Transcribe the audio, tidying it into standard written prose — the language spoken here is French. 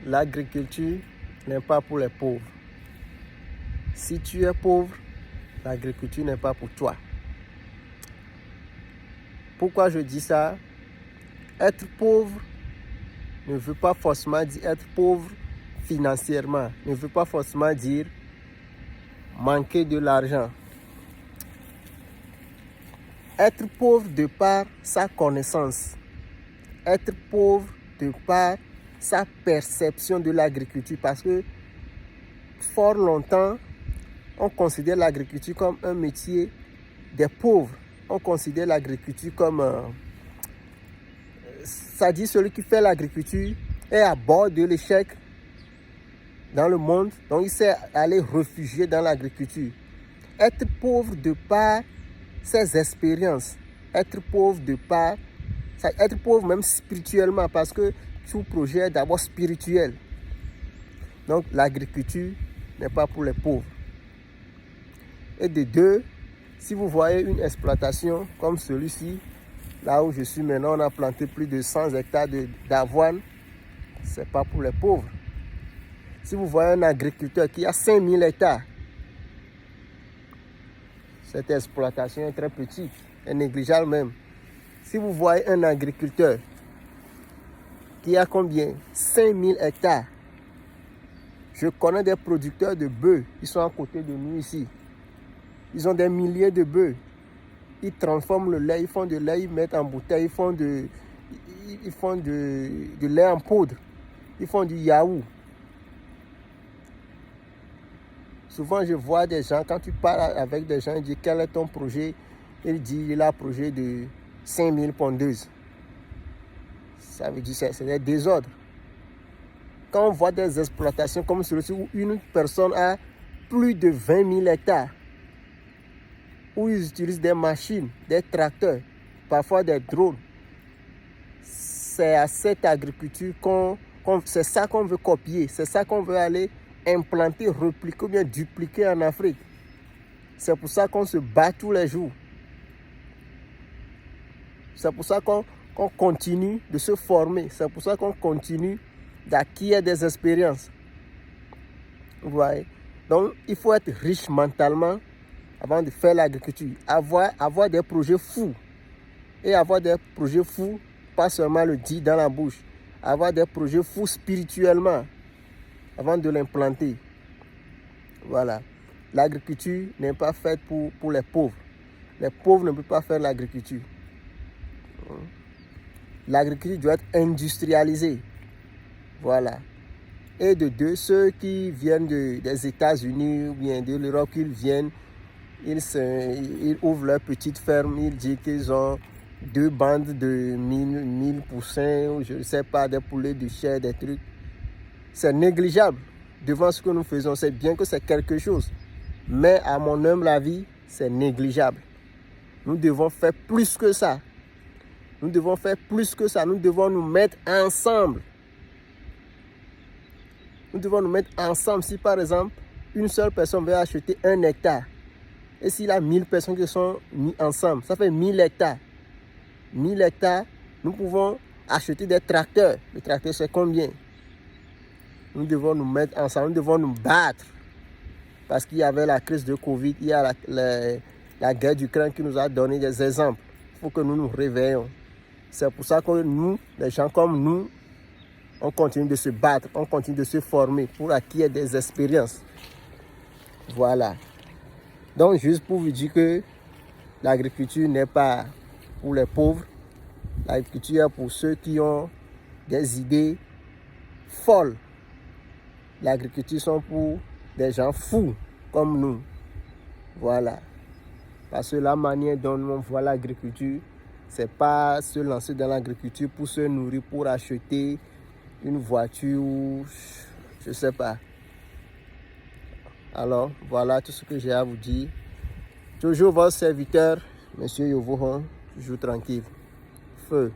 l'agriculture n'est pas pour les pauvres. Si tu es pauvre, l'agriculture n'est pas pour toi. Pourquoi je dis ça? Être pauvre ne veut pas forcément dire être pauvre financièrement, ne veut pas forcément dire manquer de l'argent. Être pauvre de par sa connaissance, être pauvre de par sa perception de l'agriculture, parce que fort longtemps, on considère l'agriculture comme un métier des pauvres. On considère l'agriculture comme... ça dit celui qui fait l'agriculture est à bord de l'échec dans le monde, donc il sait aller réfugier dans l'agriculture. Être pauvre de par ses expériences, être pauvre de par... être pauvre même spirituellement, parce que tout projet est d'abord spirituel. Donc l'agriculture n'est pas pour les pauvres. Et de deux, si vous voyez une exploitation comme celui-ci, là où je suis maintenant, on a planté plus de 100 hectares d'avoine, ce n'est pas pour les pauvres. Si vous voyez un agriculteur qui a 5000 hectares, cette exploitation est très petite, est négligeable même. Si vous voyez un agriculteur qui a combien? 5000 hectares. Je connais des producteurs de bœufs qui sont à côté de nous ici. Ils ont des milliers de bœufs. Ils transforment le lait, ils font du lait, ils mettent en bouteille, ils font du lait en poudre. Ils font du yaourt. Souvent, je vois des gens, quand tu parles avec des gens, ils disent quel est ton projet? Il dit il a un projet de 5000 pondeuses. Ça veut dire que c'est des désordres. Quand on voit des exploitations comme celui-ci où une personne a plus de 20 000 hectares, où ils utilisent des machines, des tracteurs, parfois des drones, c'est à cette agriculture c'est ça qu'on veut copier, c'est ça qu'on veut aller implanter, repliquer ou bien dupliquer en Afrique. C'est pour ça qu'on se bat tous les jours. C'est pour ça qu'on continue de se former. C'est pour ça qu'on continue d'acquérir des expériences. Vous voyez? Donc, il faut être riche mentalement avant de faire l'agriculture. Avoir des projets fous. Et avoir des projets fous, pas seulement le dire dans la bouche. Avoir des projets fous spirituellement avant de l'implanter. Voilà. L'agriculture n'est pas faite pour les pauvres. Les pauvres ne peuvent pas faire l'agriculture. L'agriculture doit être industrialisée. Voilà. Et de deux, ceux qui viennent des États-Unis ou bien de l'Europe, qu'ils viennent, ils ouvrent leur petite ferme, ils disent qu'ils ont 2 bandes de 1000 poussins, ou je ne sais pas, des poulets de chair, des trucs. C'est négligeable devant ce que nous faisons. C'est bien que c'est quelque chose. Mais à mon humble avis, c'est négligeable. Nous devons faire plus que ça. Nous devons faire plus que ça. Nous devons nous mettre ensemble. Nous devons nous mettre ensemble. Si par exemple, une seule personne veut acheter 1 hectare, et s'il y a 1000 personnes qui sont mises ensemble, ça fait 1000 hectares. 1000 hectares, nous pouvons acheter des tracteurs. Le tracteur, c'est combien? Nous devons nous mettre ensemble, nous devons nous battre. Parce qu'il y avait la crise de Covid, il y a la guerre d'Ukraine qui nous a donné des exemples. Il faut que nous nous réveillons. C'est pour ça que nous, les gens comme nous, on continue de se battre, on continue de se former pour acquérir des expériences. Voilà. Donc, juste pour vous dire que l'agriculture n'est pas pour les pauvres. L'agriculture est pour ceux qui ont des idées folles. L'agriculture sont pour des gens fous comme nous. Voilà. Parce que la manière dont on voit l'agriculture, c'est pas se lancer dans l'agriculture pour se nourrir, pour acheter une voiture ou je sais pas. Alors, voilà tout ce que j'ai à vous dire. Toujours votre serviteur, Monsieur Yovohon, toujours tranquille. Feu.